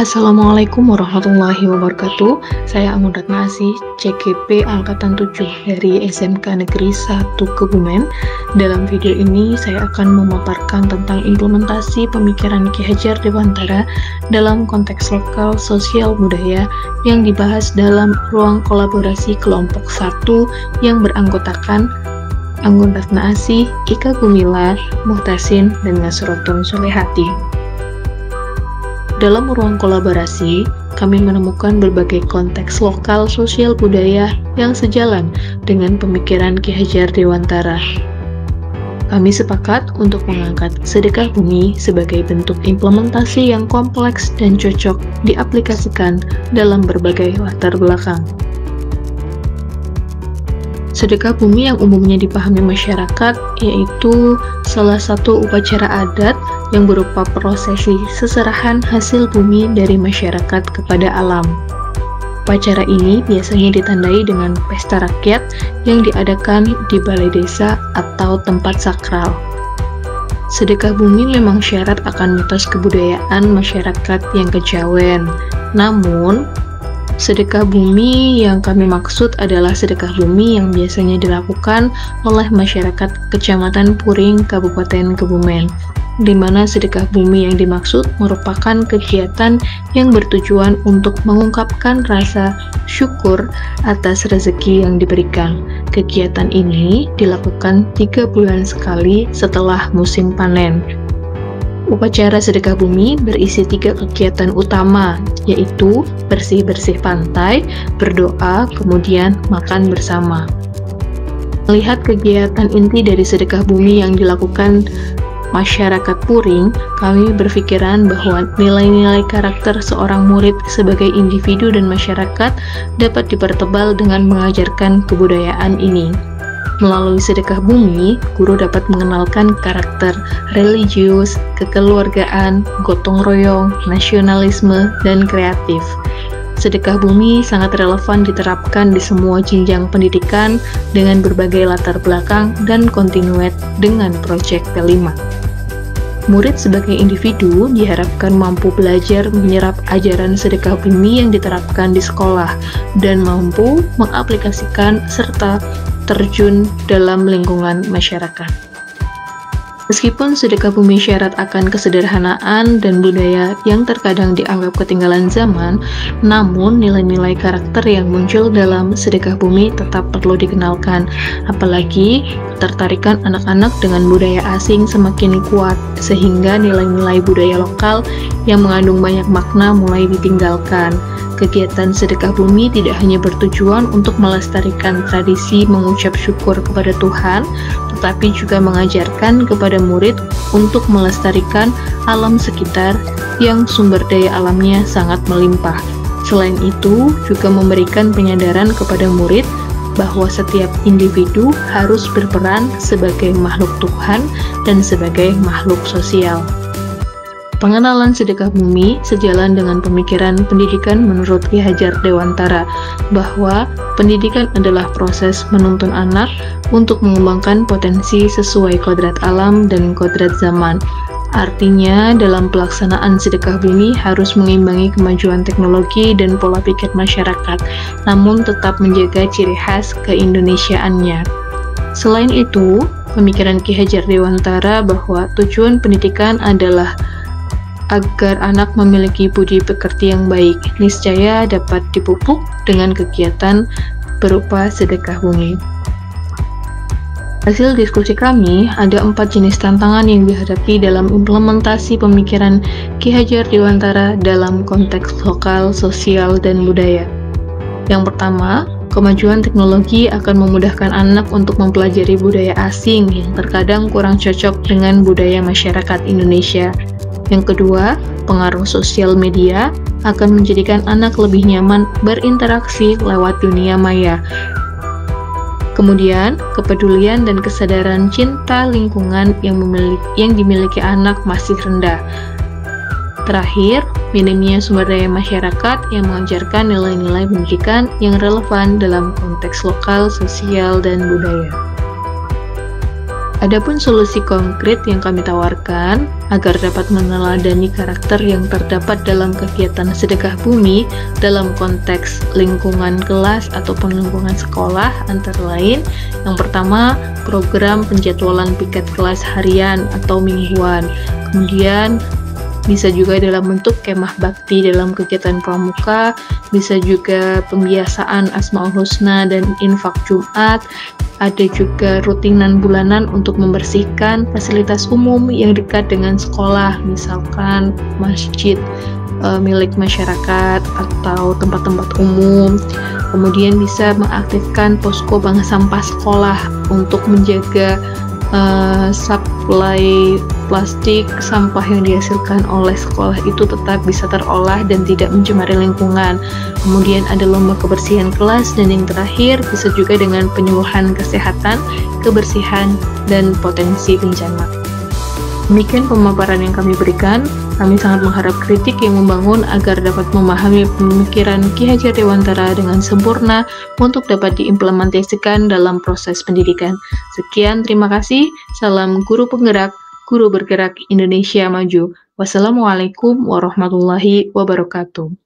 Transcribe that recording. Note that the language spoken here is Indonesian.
Assalamualaikum warahmatullahi wabarakatuh. Saya Anggun Ratnasih, CGP Angkatan 7 dari SMK Negeri 1 Kebumen. Dalam video ini saya akan memaparkan tentang implementasi pemikiran Ki Hajar Dewantara dalam konteks lokal, sosial, budaya yang dibahas dalam ruang kolaborasi kelompok 1 yang beranggotakan Anggun Ratnasih, Ika Gumilar, Muhtasin, dan Nasrotun Solehati. Dalam ruang kolaborasi, kami menemukan berbagai konteks lokal, sosial, budaya yang sejalan dengan pemikiran Ki Hajar Dewantara. Kami sepakat untuk mengangkat sedekah bumi sebagai bentuk implementasi yang kompleks dan cocok diaplikasikan dalam berbagai latar belakang. Sedekah bumi yang umumnya dipahami masyarakat yaitu salah satu upacara adat yang berupa prosesi seserahan hasil bumi dari masyarakat kepada alam. Upacara ini biasanya ditandai dengan pesta rakyat yang diadakan di balai desa atau tempat sakral. Sedekah bumi memang syarat akan mitos kebudayaan masyarakat yang kejawen. Namun, sedekah bumi yang kami maksud adalah sedekah bumi yang biasanya dilakukan oleh masyarakat Kecamatan Puring, Kabupaten Kebumen, di mana sedekah bumi yang dimaksud merupakan kegiatan yang bertujuan untuk mengungkapkan rasa syukur atas rezeki yang diberikan. Kegiatan ini dilakukan 3 bulan sekali setelah musim panen. Upacara sedekah bumi berisi 3 kegiatan utama, yaitu bersih-bersih pantai, berdoa, kemudian makan bersama. Melihat kegiatan inti dari sedekah bumi yang dilakukan masyarakat Puring, kami berpikiran bahwa nilai-nilai karakter seorang murid sebagai individu dan masyarakat dapat dipertebal dengan mengajarkan kebudayaan ini. Melalui sedekah bumi, guru dapat mengenalkan karakter religius, kekeluargaan, gotong royong, nasionalisme, dan kreatif. Sedekah bumi sangat relevan diterapkan di semua jenjang pendidikan dengan berbagai latar belakang dan kontinuet dengan proyek P5. Murid sebagai individu diharapkan mampu belajar menyerap ajaran sedekah bumi yang diterapkan di sekolah dan mampu mengaplikasikan serta terjun dalam lingkungan masyarakat. Meskipun sedekah bumi syarat akan kesederhanaan dan budaya yang terkadang dianggap ketinggalan zaman, namun nilai-nilai karakter yang muncul dalam sedekah bumi tetap perlu dikenalkan. Apalagi ketertarikan anak-anak dengan budaya asing semakin kuat, sehingga nilai-nilai budaya lokal yang mengandung banyak makna mulai ditinggalkan. Kegiatan sedekah bumi tidak hanya bertujuan untuk melestarikan tradisi mengucap syukur kepada Tuhan, tetapi juga mengajarkan kepada murid untuk melestarikan alam sekitar yang sumber daya alamnya sangat melimpah. Selain itu, juga memberikan penyadaran kepada murid bahwa setiap individu harus berperan sebagai makhluk Tuhan dan sebagai makhluk sosial. Pengenalan sedekah bumi sejalan dengan pemikiran pendidikan menurut Ki Hajar Dewantara bahwa pendidikan adalah proses menuntun anak untuk mengembangkan potensi sesuai kodrat alam dan kodrat zaman. Artinya, dalam pelaksanaan sedekah bumi harus mengimbangi kemajuan teknologi dan pola pikir masyarakat, namun tetap menjaga ciri khas keindonesiaannya. Selain itu, pemikiran Ki Hajar Dewantara bahwa tujuan pendidikan adalah agar anak memiliki budi pekerti yang baik, niscaya dapat dipupuk dengan kegiatan berupa sedekah bumi. Hasil diskusi kami, ada 4 jenis tantangan yang dihadapi dalam implementasi pemikiran Ki Hajar Dewantara dalam konteks lokal, sosial, dan budaya. Yang pertama, kemajuan teknologi akan memudahkan anak untuk mempelajari budaya asing yang terkadang kurang cocok dengan budaya masyarakat Indonesia. Yang kedua, pengaruh sosial media akan menjadikan anak lebih nyaman berinteraksi lewat dunia maya. Kemudian, kepedulian dan kesadaran cinta lingkungan yang dimiliki anak masih rendah. Terakhir, minimnya sumber daya masyarakat yang mengajarkan nilai-nilai pendidikan yang relevan dalam konteks lokal, sosial, dan budaya. Adapun solusi konkret yang kami tawarkan agar dapat meneladani karakter yang terdapat dalam kegiatan sedekah bumi dalam konteks lingkungan kelas ataupun lingkungan sekolah antara lain, yang pertama, program penjadwalan piket kelas harian atau mingguan. Kemudian bisa juga dalam bentuk kemah bakti dalam kegiatan pramuka, bisa juga pembiasaan Asmaul Husna dan infak Jumat, ada juga rutinan bulanan untuk membersihkan fasilitas umum yang dekat dengan sekolah, misalkan masjid milik masyarakat atau tempat-tempat umum. Kemudian bisa mengaktifkan posko bank sampah sekolah untuk menjaga suplai plastik sampah yang dihasilkan oleh sekolah itu tetap bisa terolah dan tidak mencemari lingkungan. Kemudian ada lomba kebersihan kelas, dan yang terakhir bisa juga dengan penyuluhan kesehatan, kebersihan, dan potensi bencana. Demikian pemaparan yang kami berikan. Kami sangat mengharap kritik yang membangun agar dapat memahami pemikiran Ki Hajar Dewantara dengan sempurna untuk dapat diimplementasikan dalam proses pendidikan. Sekian, terima kasih. Salam guru penggerak, guru bergerak Indonesia Maju. Wassalamualaikum warahmatullahi wabarakatuh.